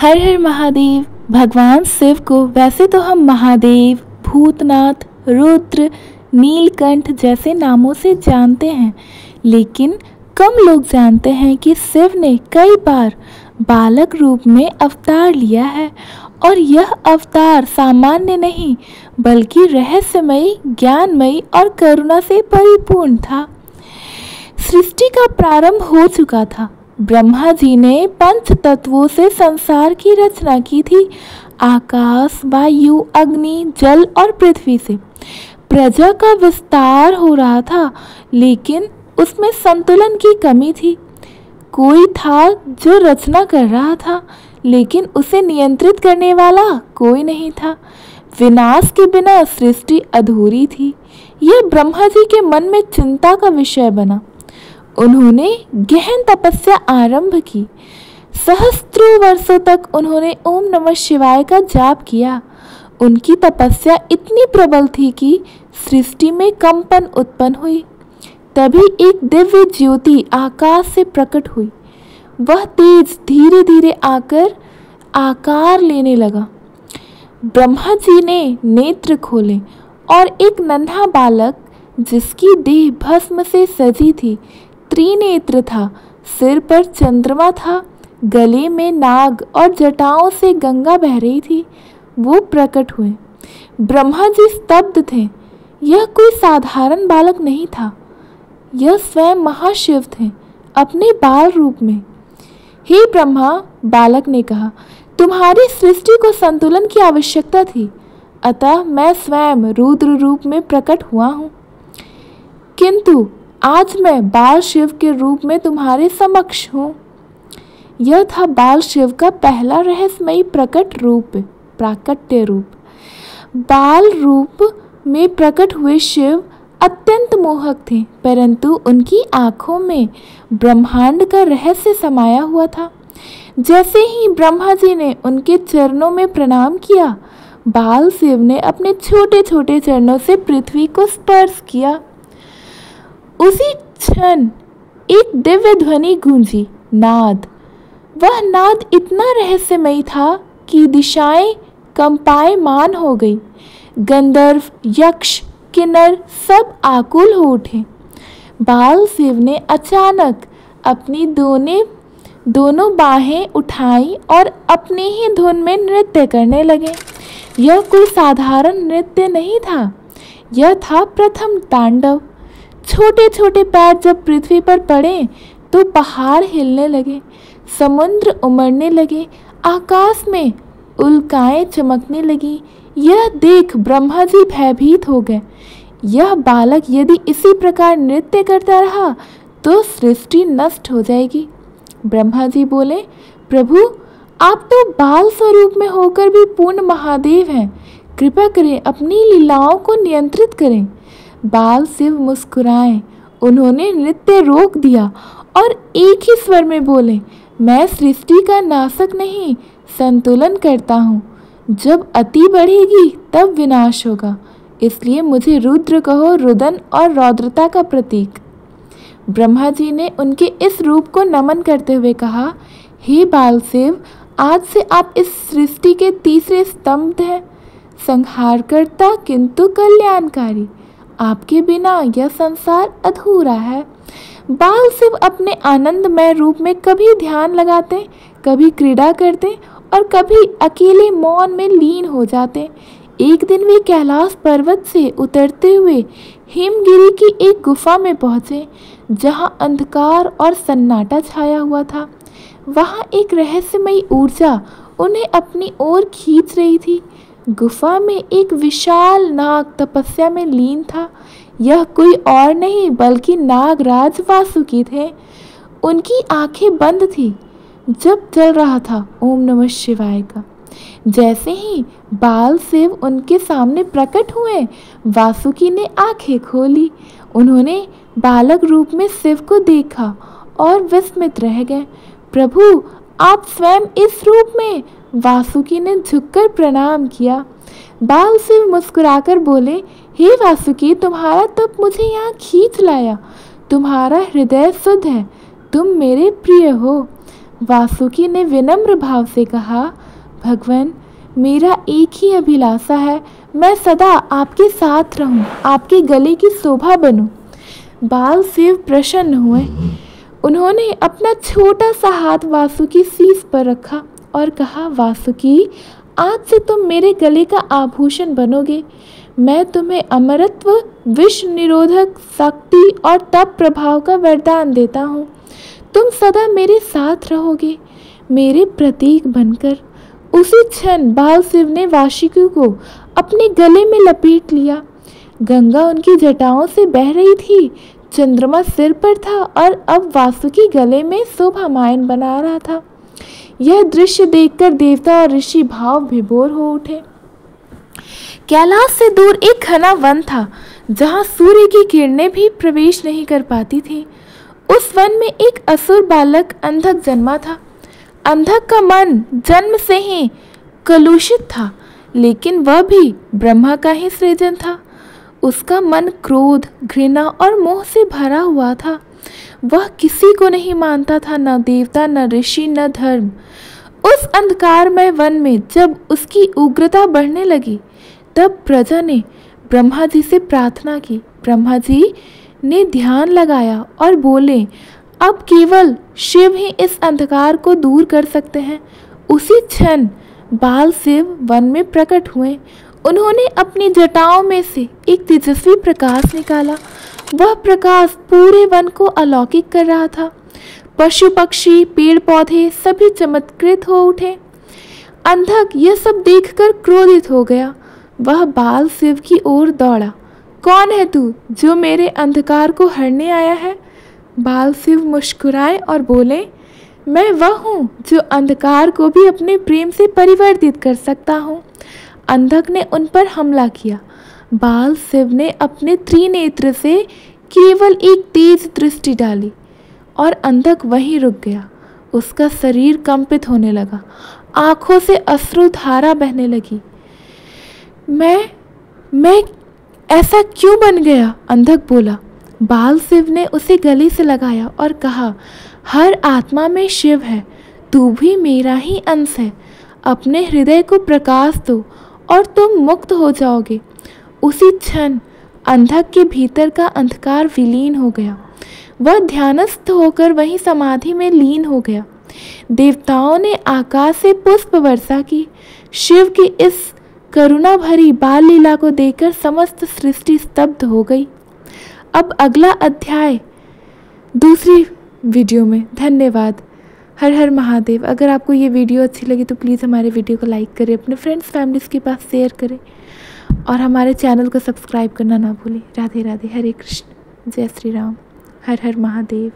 हर हर महादेव। भगवान शिव को वैसे तो हम महादेव, भूतनाथ, रुद्र, नीलकंठ जैसे नामों से जानते हैं, लेकिन कम लोग जानते हैं कि शिव ने कई बार बालक रूप में अवतार लिया है और यह अवतार सामान्य नहीं बल्कि रहस्यमयी, ज्ञानमयी और करुणा से परिपूर्ण था। सृष्टि का प्रारंभ हो चुका था। ब्रह्मा जी ने पंच तत्वों से संसार की रचना की थी। आकाश, वायु, अग्नि, जल और पृथ्वी से प्रजा का विस्तार हो रहा था, लेकिन उसमें संतुलन की कमी थी। कोई था जो रचना कर रहा था, लेकिन उसे नियंत्रित करने वाला कोई नहीं था। विनाश के बिना सृष्टि अधूरी थी। यह ब्रह्मा जी के मन में चिंता का विषय बना। उन्होंने गहन तपस्या आरंभ की। सहस्त्रों वर्षों तक उन्होंने ओम नमः शिवाय का जाप किया। उनकी तपस्या इतनी प्रबल थी कि सृष्टि में कंपन उत्पन्न हुई। तभी एक दिव्य ज्योति आकाश से प्रकट हुई। वह तेज धीरे धीरे आकर आकार लेने लगा। ब्रह्मा जी ने नेत्र खोले और एक नन्हा बालक, जिसकी देह भस्म से सजी थी, त्रिनेत्र था, सिर पर चंद्रमा था, गले में नाग और जटाओं से गंगा बह रही थी, वो प्रकट हुए। ब्रह्मा जी स्तब्ध थे। यह कोई साधारण बालक नहीं था, यह स्वयं महाशिव थे अपने बाल रूप में। हे ब्रह्मा, बालक ने कहा, तुम्हारी सृष्टि को संतुलन की आवश्यकता थी, अतः मैं स्वयं रुद्र रूप में प्रकट हुआ हूँ। किंतु आज मैं बाल शिव के रूप में तुम्हारे समक्ष हूँ। यह था बाल शिव का पहला रहस्यमयी प्राकट्य रूप। बाल रूप में प्रकट हुए शिव अत्यंत मोहक थे, परंतु उनकी आंखों में ब्रह्मांड का रहस्य समाया हुआ था। जैसे ही ब्रह्मा जी ने उनके चरणों में प्रणाम किया, बाल शिव ने अपने छोटे छोटे चरणों से पृथ्वी को स्पर्श किया। उसी क्षण एक दिव्य ध्वनि गूंजी, नाद। वह नाद इतना रहस्यमयी था कि दिशाएं कंपायमान हो गई। गंधर्व, यक्ष, किन्नर सब आकुल हो उठे। बाल शिव ने अचानक अपनी दोनों बाहें उठाई और अपनी ही धुन में नृत्य करने लगे। यह कोई साधारण नृत्य नहीं था, यह था प्रथम तांडव। छोटे छोटे पैर जब पृथ्वी पर पड़े तो पहाड़ हिलने लगे, समुद्र उमड़ने लगे, आकाश में उल्काएं चमकने लगी। यह देख ब्रह्मा जी भयभीत हो गए। यह बालक यदि इसी प्रकार नृत्य करता रहा तो सृष्टि नष्ट हो जाएगी। ब्रह्मा जी बोले, प्रभु, आप तो बाल स्वरूप में होकर भी पूर्ण महादेव हैं, कृपा करें अपनी लीलाओं को नियंत्रित करें। बाल शिव मुस्कुराए। उन्होंने नृत्य रोक दिया और एक ही स्वर में बोले, मैं सृष्टि का नाशक नहीं, संतुलन करता हूँ। जब अति बढ़ेगी तब विनाश होगा, इसलिए मुझे रुद्र कहो, रुदन और रौद्रता का प्रतीक। ब्रह्मा जी ने उनके इस रूप को नमन करते हुए कहा, हे बाल शिव, आज से आप इस सृष्टि के तीसरे स्तंभ हैं, संहारकर्ता किंतु कल्याणकारी। आपके बिना यह संसार अधूरा है। बाल शिव अपने आनंदमय रूप में कभी ध्यान लगाते, कभी क्रीड़ा करते और कभी अकेले मौन में लीन हो जाते। एक दिन वे कैलाश पर्वत से उतरते हुए हिमगिरी की एक गुफा में पहुँचे, जहाँ अंधकार और सन्नाटा छाया हुआ था। वहाँ एक रहस्यमयी ऊर्जा उन्हें अपनी ओर खींच रही थी। गुफा में एक विशाल नाग तपस्या में लीन था। यह कोई और नहीं बल्कि नागराज वासुकी थे। उनकी आंखें बंद थी जब चल रहा था ओम नमः शिवाय का। जैसे ही बाल शिव उनके सामने प्रकट हुए, वासुकी ने आंखें खोली। उन्होंने बालक रूप में शिव को देखा और विस्मित रह गए। प्रभु, आप स्वयं इस रूप में? वासुकी ने झुककर प्रणाम किया। बाल शिव मुस्कुराकर बोले, हे वासुकी, तुम्हारा तप मुझे यहाँ खींच लाया। तुम्हारा हृदय शुद्ध है, तुम मेरे प्रिय हो। वासुकी ने विनम्र भाव से कहा, भगवान, मेरा एक ही अभिलाषा है, मैं सदा आपके साथ रहूं, आपके गले की शोभा बनूं। बाल शिव प्रसन्न हुए। उन्होंने अपना छोटा सा हाथ वासुकी शीश पर रखा और कहा, वासुकी, आज से तुम मेरे गले का आभूषण बनोगे। मैं तुम्हें अमरत्व, विष निरोधक शक्ति और तप प्रभाव का वरदान देता हूँ। तुम सदा मेरे साथ रहोगे, मेरे प्रतीक बनकर। उसी क्षण बाल शिव ने वासुकी को अपने गले में लपेट लिया। गंगा उनकी जटाओं से बह रही थी, चंद्रमा सिर पर था और अब वासुकी गले में शोभामायन बना रहा था। यह दृश्य देखकर देवता और ऋषि भाव विभोर हो उठे। कैलाश से दूर एक घना वन था, जहाँ सूर्य की किरणें भी प्रवेश नहीं कर पाती थी। उस वन में एक असुर बालक अंधक जन्मा था। अंधक का मन जन्म से ही कलुषित था, लेकिन वह भी ब्रह्मा का ही सृजन था। उसका मन क्रोध, घृणा और मोह से भरा हुआ था। वह किसी को नहीं मानता था, न देवता, न ऋषि, न धर्म। उस अंधकारमय वन में जब उसकी उग्रता बढ़ने लगी, तब प्रजा ने ब्रह्मा जी से प्रार्थना की। ब्रह्मा जी ने ध्यान लगाया और बोले, अब केवल शिव ही इस अंधकार को दूर कर सकते हैं। उसी क्षण बाल शिव वन में प्रकट हुए। उन्होंने अपनी जटाओं में से एक तेजस्वी प्रकाश निकाला। वह प्रकाश पूरे वन को अलौकिक कर रहा था। पशु पक्षी, पेड़ पौधे सभी चमत्कृत हो उठे। अंधक यह सब देखकर क्रोधित हो गया। वह बाल शिव की ओर दौड़ा। कौन है तू जो मेरे अंधकार को हरने आया है? बाल शिव मुस्कुराए और बोले, मैं वह हूँ जो अंधकार को भी अपने प्रेम से परिवर्तित कर सकता हूँ। अंधक ने उन पर हमला किया। बाल शिव ने अपने त्रिनेत्र से केवल एक तेज दृष्टि डाली और अंधक वहीं रुक गया। उसका शरीर कंपित होने लगा, आंखों से अश्रुधारा बहने लगी। मैं ऐसा क्यों बन गया? अंधक बोला। बाल शिव ने उसे गले से लगाया और कहा, हर आत्मा में शिव है, तू भी मेरा ही अंश है। अपने हृदय को प्रकाश दो और तुम मुक्त हो जाओगे। उसी क्षण अंधक के भीतर का अंधकार विलीन हो गया। वह ध्यानस्थ होकर वहीं समाधि में लीन हो गया। देवताओं ने आकाश से पुष्प वर्षा की। शिव की इस करुणा भरी बाल लीला को देखकर समस्त सृष्टि स्तब्ध हो गई। अब अगला अध्याय दूसरी वीडियो में। धन्यवाद। हर हर महादेव। अगर आपको ये वीडियो अच्छी लगी तो प्लीज़ हमारे वीडियो को लाइक करें, अपने फ्रेंड्स फैमिलीज़ के पास शेयर करें और हमारे चैनल को सब्सक्राइब करना ना भूलें। राधे राधे। हरे कृष्ण। जय श्री राम। हर हर महादेव।